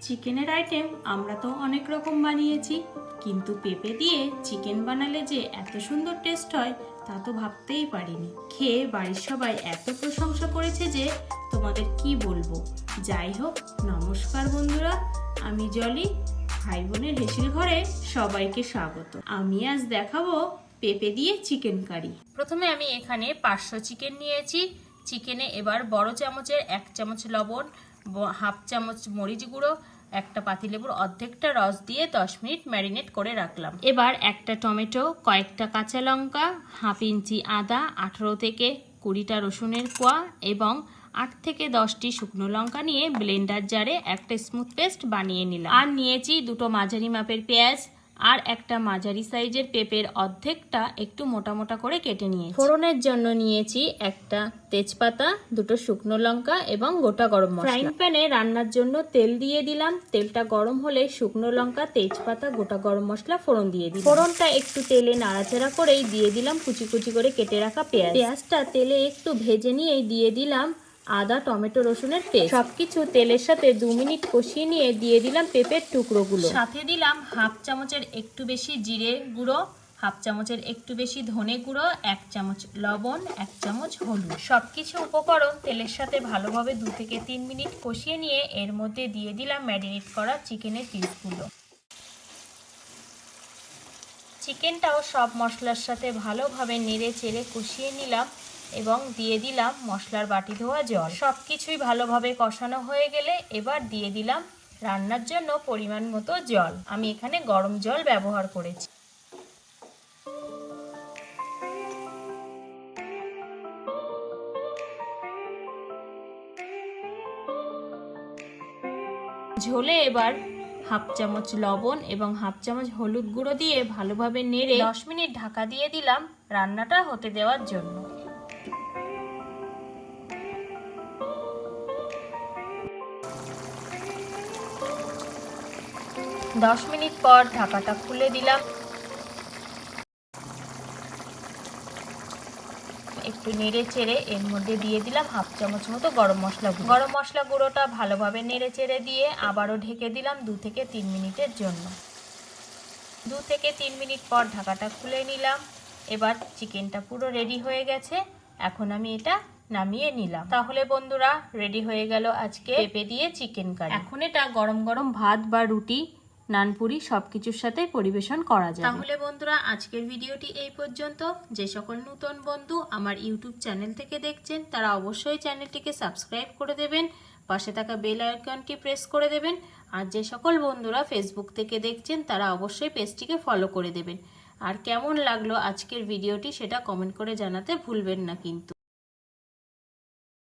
চিকেনের আইটেম আমরা তো অনেক রকম বানিয়েছি, কিন্তু পেঁপে দিয়ে চিকেন বানালে যে এত সুন্দর টেস্ট হয় তা তো ভাবতেই পারিনি। খেয়ে বাড়ির সবাই এত প্রশংসা করেছে যে তোমাদের কি বলবো। যাই হোক, নমস্কার বন্ধুরা, আমি জলি, ভাই বোনের হেসেল ঘরে সবাইকে স্বাগত। আমি আজ দেখাবো পেঁপে দিয়ে চিকেন কারি। প্রথমে আমি এখানে 500 চিকেন নিয়েছি। চিকেনে এবার বড় চামচের 1 চামচ লবণ, হাফ চামচ মরিচ গুঁড়ো, একটা পাতিলেবুর অর্ধেকটা রস দিয়ে 10 মিনিট ম্যারিনেট করে রাখলাম। এবার একটা টমেটো, কয়েকটা কাঁচা লঙ্কা, হাফ ইঞ্চি আদা, 18 থেকে 20টা রসুনের কোয়া এবং 8 থেকে 10টি শুকনো লঙ্কা নিয়ে ব্লেন্ডার জারে একটা স্মুথ পেস্ট বানিয়ে নিলাম। আর নিয়েছি দুটো মাঝারি মাপের পেঁয়াজ আর একটা মাঝারি সাইজের পেঁপের অর্ধেকটা একটু মোটা মোটা করে কেটে নিয়েছি। ফোড়নের জন্য নিয়েছি একটা তেজপাতা, দুটো শুকনো লঙ্কা এবং গোটা গরম মশলা। ফ্রাইং প্যানে রান্নার জন্য তেল দিয়ে দিলাম। তেলটা গরম হলে শুকনো লঙ্কা, তেজপাতা, গোটা গরম মশলা ফোড়ন দিয়ে দিলাম। ফোড়নটা একটু তেলে নাড়াচাড়া করেই দিয়ে দিলাম কুচি কুচি করে কেটে রাখা পেঁয়াজ। পেঁয়াজটা তেলে একটু ভেজে নিয়েই দিয়ে দিলাম আদা, টমেটো, রসুনের পেস্ট। সবকিছু তেলের সাথে 2 মিনিট কষিয়ে নিয়ে দিয়ে দিলাম পেঁপের টুকরোগুলো। সাথে দিলাম হাফ চামচের একটু বেশি জিরে গুঁড়ো, হাফ চামচের একটু বেশি ধনে গুঁড়ো, 1 চামচ লবণ, 1 চামচ হলুদ। সবকিছু উপকরণ তেলের সাথে ভালোভাবে 2 থেকে 3 মিনিট কষিয়ে নিয়ে এর মধ্যে দিয়ে দিলাম ম্যারিনেট করা চিকেনের পিসগুলো। চিকেনটাও সব মশলার সাথে ভালোভাবে নেড়ে চেড়ে কষিয়ে নিলাম এবং দিয়ে দিলাম মশলার বাটি ধোয়া জল। সব কিছুই ভালোভাবে কষানো হয়ে গেলে এবার দিয়ে দিলাম রান্নার জন্য পরিমাণ মতো জল। আমি এখানে গরম জল ব্যবহার করেছি। ঝোলে এবার হাফ চামচ লবণ এবং হাফ চামচ হলুদ গুঁড়ো দিয়ে ভালোভাবে নেড়ে 10 মিনিট ঢাকা দিয়ে দিলাম রান্নাটা হতে দেওয়ার জন্য। দশ মিনিট পর ঢাকাটা খুলে দিলাম। একটু নেড়ে চেড়ে এর মধ্যে দিয়ে দিলাম হাফ চামচ মতো গরম মশলা গুঁড়ো। গরম মশলা গুঁড়োটা ভালোভাবে নেড়ে চেড়ে দিয়ে আবারও ঢেকে দিলাম 2 থেকে 3 মিনিটের জন্য। 2 থেকে 3 মিনিট পর ঢাকাটা খুলে নিলাম। এবার চিকেনটা পুরো রেডি হয়ে গেছে। এখন আমি এটা নামিয়ে নিলাম। তাহলে বন্ধুরা, রেডি হয়ে গেল আজকে পেঁপে দিয়ে চিকেন কারি। এখন এটা গরম গরম ভাত বা রুটি, নানপুরি সবকিছুর সাথে পরিবেশন করা যায়। তাহলে বন্ধুরা, আজকের ভিডিওটি এই পর্যন্ত। যে সকল নতুন বন্ধু আমার ইউটিউব চ্যানেল থেকে দেখছেন তারা অবশ্যই চ্যানেলটিকে সাবস্ক্রাইব করে দেবেন, পাশে থাকা বেল আইকনটি প্রেস করে দেবেন। আর যে সকল বন্ধুরা ফেসবুক থেকে দেখছেন তারা অবশ্যই পেজটিকে ফলো করে দেবেন। আর কেমন লাগলো আজকের ভিডিওটি সেটা কমেন্ট করে জানাতে ভুলবেন না কিন্তু।